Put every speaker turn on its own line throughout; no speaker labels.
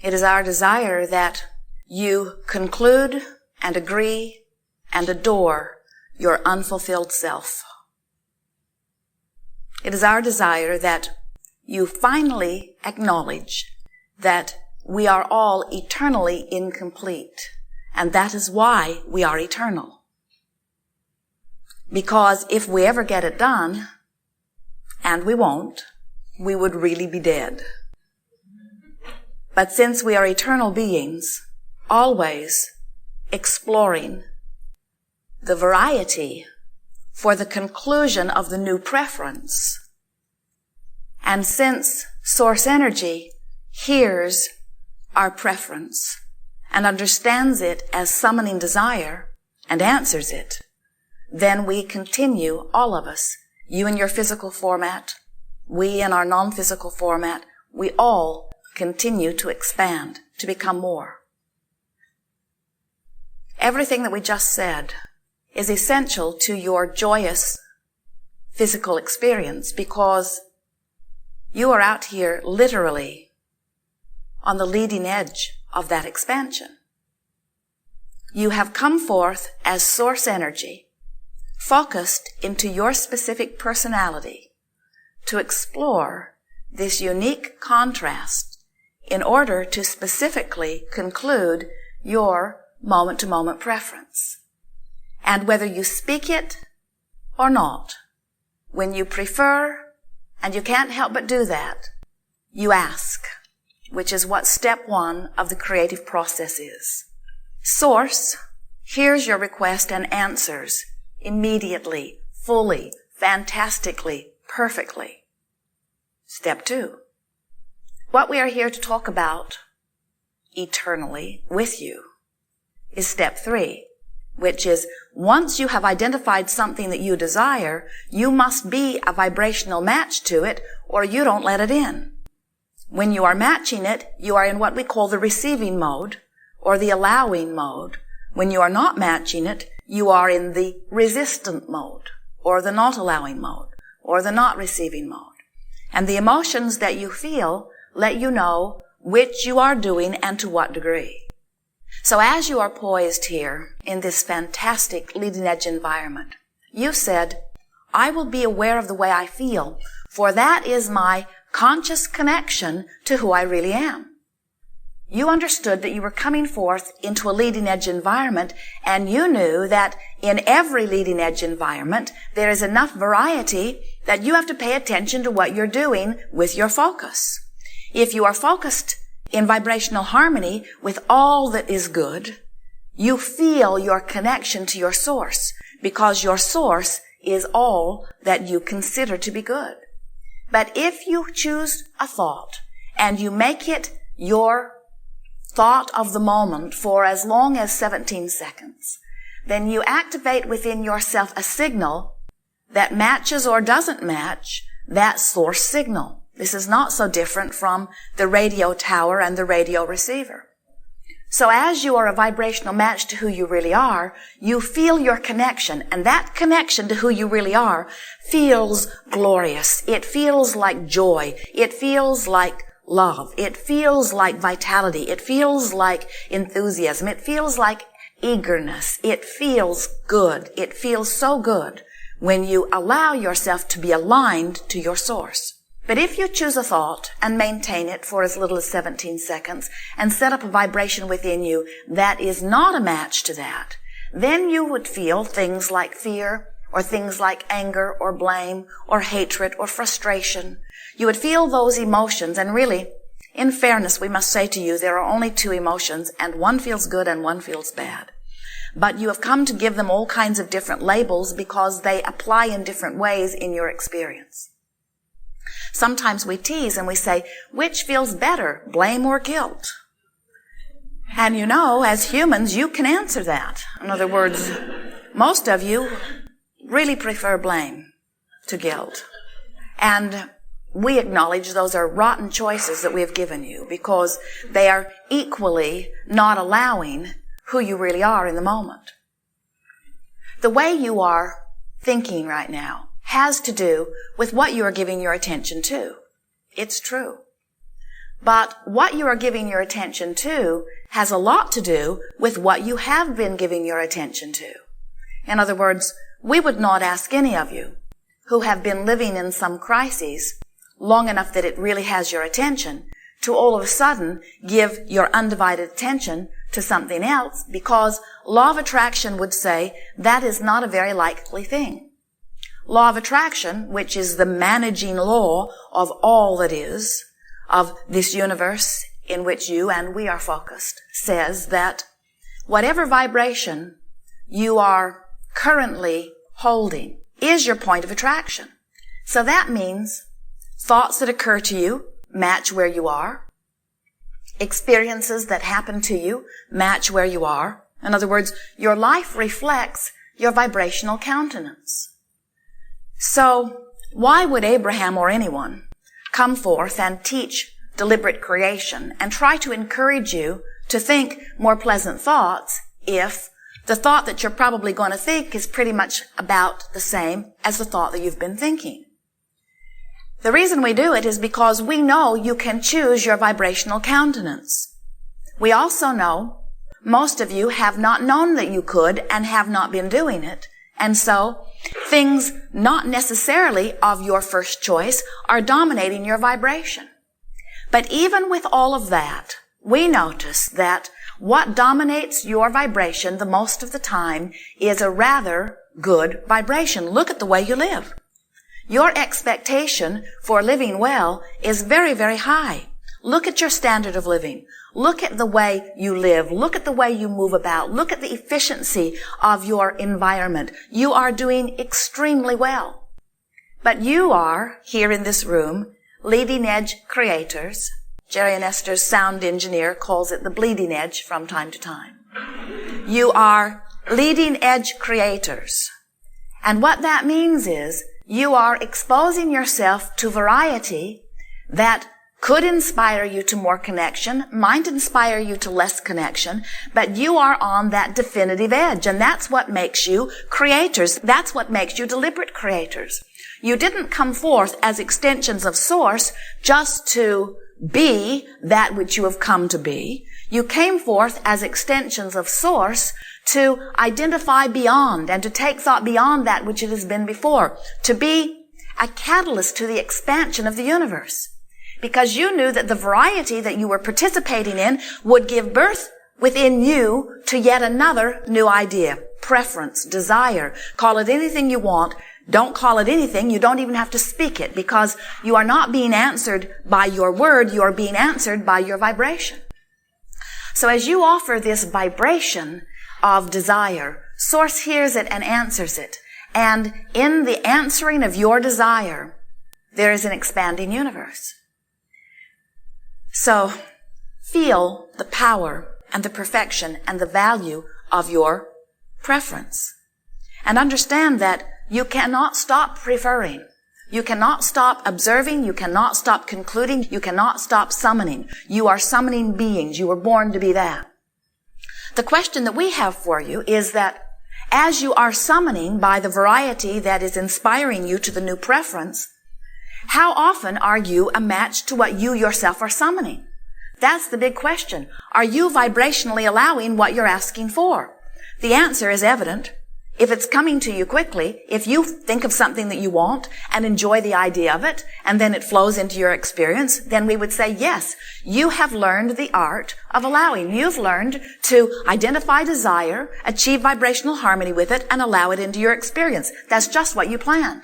It is our desire that you conclude and agree and adore your unfulfilled self. It is our desire that you finally acknowledge that we are all eternally incomplete, and that is why we are eternal. Because if we ever get it done, and we won't, we would really be dead. But since we are eternal beings, always exploring the variety for the conclusion of the new preference, and since source energy hears our preference and understands it as summoning desire and answers it, then we continue, all of us, you in your physical format, we in our non-physical format, we all continue to expand, to become more. Everything that we just said is essential to your joyous physical experience because you are out here literally on the leading edge of that expansion. You have come forth as source energy, focused into your specific personality to explore this unique contrast in order to specifically conclude your moment-to-moment preference. And whether you speak it or not, when you prefer, and you can't help but do that, you ask, which is what step one of the creative process is. Source hears your request and answers immediately, fully, fantastically, perfectly. Step two. What we are here to talk about eternally with you is step three, which is once you have identified something that you desire, you must be a vibrational match to it or you don't let it in. When you are matching it, you are in what we call the receiving mode or the allowing mode. When you are not matching it, you are in the resistant mode or the not allowing mode or the not receiving mode. And the emotions that you feel let you know which you are doing and to what degree. So as you are poised here in this fantastic leading edge environment, you said, I will be aware of the way I feel, for that is my conscious connection to who I really am. You understood that you were coming forth into a leading edge environment, and you knew that in every leading edge environment, there is enough variety that you have to pay attention to what you're doing with your focus. If you are focused in vibrational harmony with all that is good, you feel your connection to your source because your source is all that you consider to be good. But if you choose a thought and you make it your thought of the moment for as long as 17 seconds, then you activate within yourself a signal that matches or doesn't match that source signal. This is not so different from the radio tower and the radio receiver. So as you are a vibrational match to who you really are, you feel your connection, and that connection to who you really are feels glorious. It feels like joy. It feels like love. It feels like vitality. It feels like enthusiasm. It feels like eagerness. It feels good. It feels so good when you allow yourself to be aligned to your source. But if you choose a thought and maintain it for as little as 17 seconds and set up a vibration within you that is not a match to that, then you would feel things like fear or things like anger or blame or hatred or frustration. You would feel those emotions, and really, in fairness, we must say to you, there are only two emotions, and one feels good and one feels bad. But you have come to give them all kinds of different labels because they apply in different ways in your experience. Sometimes we tease and we say, which feels better, blame or guilt? And you know, as humans, you can answer that. In other words, most of you really prefer blame to guilt. And we acknowledge those are rotten choices that we have given you because they are equally not allowing who you really are in the moment. The way you are thinking right now has to do with what you are giving your attention to. It's true. But what you are giving your attention to has a lot to do with what you have been giving your attention to. In other words, we would not ask any of you who have been living in some crises long enough that it really has your attention to all of a sudden give your undivided attention to something else, because law of attraction would say that is not a very likely thing. Law of attraction, which is the managing law of all that is, of this universe in which you and we are focused, says that whatever vibration you are currently holding is your point of attraction. So that means thoughts that occur to you match where you are. Experiences that happen to you match where you are. In other words, your life reflects your vibrational countenance. So why would Abraham or anyone come forth and teach deliberate creation and try to encourage you to think more pleasant thoughts if the thought that you're probably going to think is pretty much about the same as the thought that you've been thinking? The reason we do it is because we know you can choose your vibrational countenance. We also know most of you have not known that you could and have not been doing it. And so things not necessarily of your first choice are dominating your vibration. But even with all of that, we notice that what dominates your vibration the most of the time is a rather good vibration. Look at the way you live. Your expectation for living well is very, very high. Look at your standard of living. Look at the way you live. Look at the way you move about. Look at the efficiency of your environment. You are doing extremely well. But you are, here in this room, leading edge creators. Jerry and Esther's sound engineer calls it the bleeding edge from time to time. You are leading edge creators. And what that means is you are exposing yourself to variety that could inspire you to more connection, might inspire you to less connection, but you are on that definitive edge. And that's what makes you creators. That's what makes you deliberate creators. You didn't come forth as extensions of Source just to be that which you have come to be. You came forth as extensions of Source to identify beyond and to take thought beyond that which it has been before, to be a catalyst to the expansion of the universe. Because you knew that the variety that you were participating in would give birth within you to yet another new idea, preference, desire. Call it anything you want. Don't call it anything. You don't even have to speak it, because you are not being answered by your word. You are being answered by your vibration. So as you offer this vibration of desire, Source hears it and answers it. And in the answering of your desire, there is an expanding universe. So feel the power and the perfection and the value of your preference. And understand that you cannot stop preferring. You cannot stop observing. You cannot stop concluding. You cannot stop summoning. You are summoning beings. You were born to be that. The question that we have for you is that as you are summoning by the variety that is inspiring you to the new preference, how often are you a match to what you yourself are summoning? That's the big question. Are you vibrationally allowing what you're asking for? The answer is evident. If it's coming to you quickly, if you think of something that you want and enjoy the idea of it, and then it flows into your experience, then we would say, yes, you have learned the art of allowing. You've learned to identify desire, achieve vibrational harmony with it, and allow it into your experience. That's just what you planned.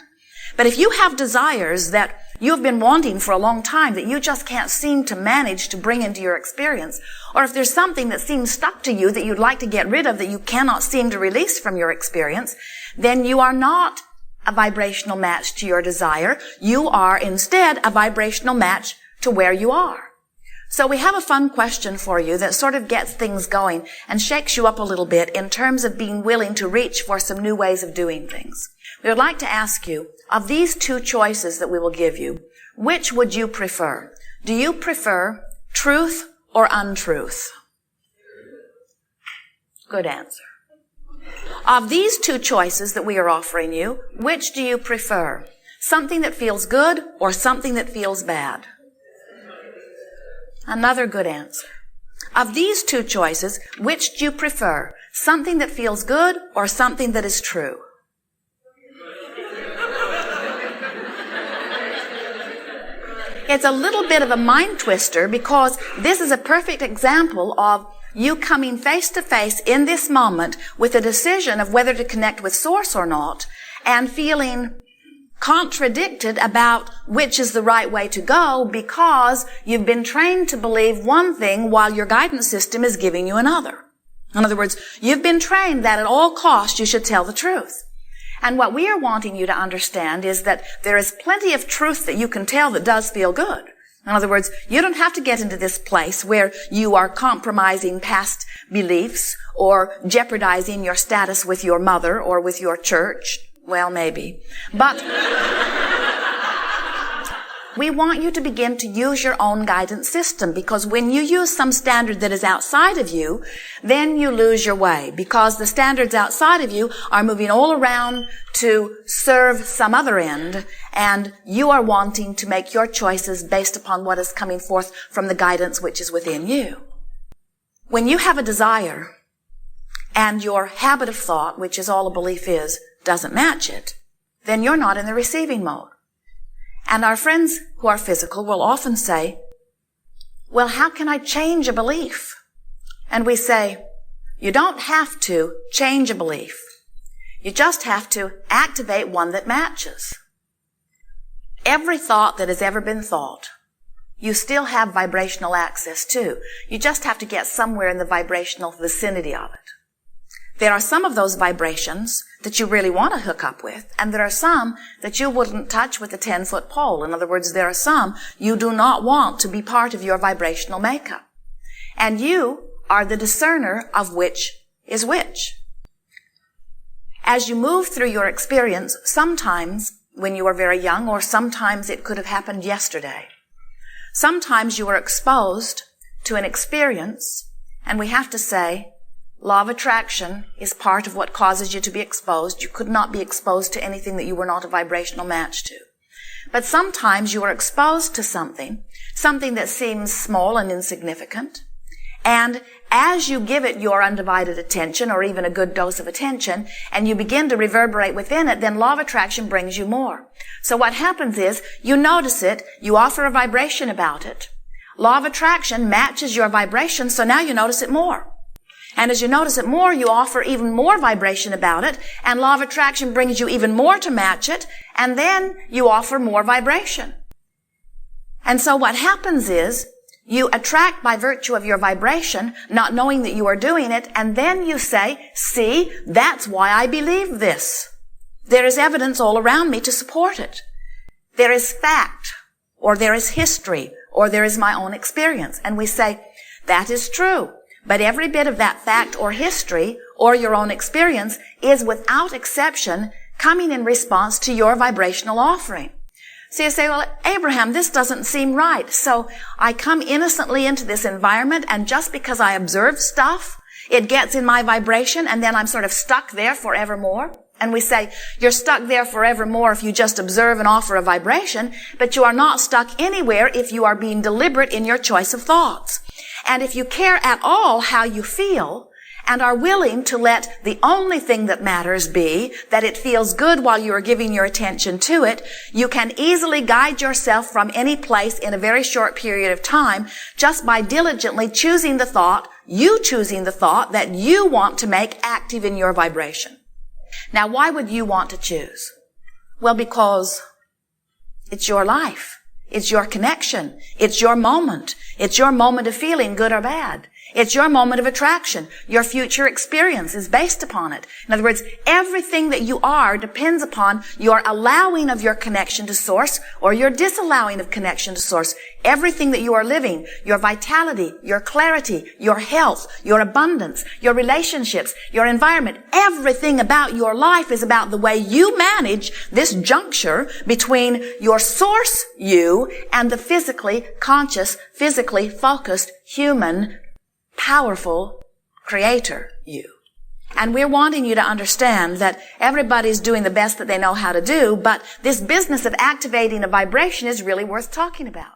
But if you have desires that you've been wanting for a long time that you just can't seem to manage to bring into your experience, or if there's something that seems stuck to you that you'd like to get rid of that you cannot seem to release from your experience, then you are not a vibrational match to your desire. You are instead a vibrational match to where you are. So we have a fun question for you that sort of gets things going and shakes you up a little bit in terms of being willing to reach for some new ways of doing things. We would like to ask you, of these two choices that we will give you, which would you prefer? Do you prefer truth or untruth? Good answer. Of these two choices that we are offering you, which do you prefer? Something that feels good or something that feels bad? Another good answer. Of these two choices, which do you prefer? Something that feels good or something that is true? It's a little bit of a mind twister because this is a perfect example of you coming face to face in this moment with a decision of whether to connect with Source or not and feeling contradicted about which is the right way to go because you've been trained to believe one thing while your guidance system is giving you another. In other words, you've been trained that at all costs you should tell the truth. And what we are wanting you to understand is that there is plenty of truth that you can tell that does feel good. In other words, you don't have to get into this place where you are compromising past beliefs or jeopardizing your status with your mother or with your church. Well, maybe. But we want you to begin to use your own guidance system, because when you use some standard that is outside of you, then you lose your way, because the standards outside of you are moving all around to serve some other end, and you are wanting to make your choices based upon what is coming forth from the guidance which is within you. When you have a desire and your habit of thought, which is all a belief is, doesn't match it, then you're not in the receiving mode. And our friends who are physical will often say, well, how can I change a belief? And we say, you don't have to change a belief. You just have to activate one that matches. Every thought that has ever been thought, you still have vibrational access to. You just have to get somewhere in the vibrational vicinity of it. There are some of those vibrations that you really want to hook up with, and there are some that you wouldn't touch with a 10-foot pole. In other words, there are some you do not want to be part of your vibrational makeup. And you are the discerner of which is which. As you move through your experience, sometimes when you were very young, or sometimes it could have happened yesterday, sometimes you were exposed to an experience, and we have to say, law of attraction is part of what causes you to be exposed. You could not be exposed to anything that you were not a vibrational match to. But sometimes you are exposed to something that seems small and insignificant. And as you give it your undivided attention, or even a good dose of attention, and you begin to reverberate within it, then law of attraction brings you more. So what happens is, you notice it, you offer a vibration about it. Law of attraction matches your vibration, so now you notice it more. And as you notice it more, you offer even more vibration about it, and law of attraction brings you even more to match it, and then you offer more vibration. And so what happens is, you attract by virtue of your vibration, not knowing that you are doing it, and then you say, see, that's why I believe this. There is evidence all around me to support it. There is fact, or there is history, or there is my own experience. And we say, that is true. But every bit of that fact or history or your own experience is without exception coming in response to your vibrational offering. So you say, well, Abraham, this doesn't seem right. So I come innocently into this environment, and just because I observe stuff, it gets in my vibration, and then I'm sort of stuck there forevermore. And we say, you're stuck there forevermore if you just observe and offer a vibration, but you are not stuck anywhere if you are being deliberate in your choice of thoughts. And if you care at all how you feel, and are willing to let the only thing that matters be that it feels good while you are giving your attention to it, you can easily guide yourself from any place in a very short period of time just by diligently choosing the thought that you want to make active in your vibration. Now, why would you want to choose? Well, because it's your life. It's your connection. It's your moment. It's your moment of feeling good or bad. It's your moment of attraction. Your future experience is based upon it. In other words, everything that you are depends upon your allowing of your connection to Source or your disallowing of connection to Source. Everything that you are living, your vitality, your clarity, your health, your abundance, your relationships, your environment, everything about your life is about the way you manage this juncture between your Source you and the physically conscious, physically focused, human, powerful creator you. And we're wanting you to understand that everybody's doing the best that they know how to do, but this business of activating a vibration is really worth talking about.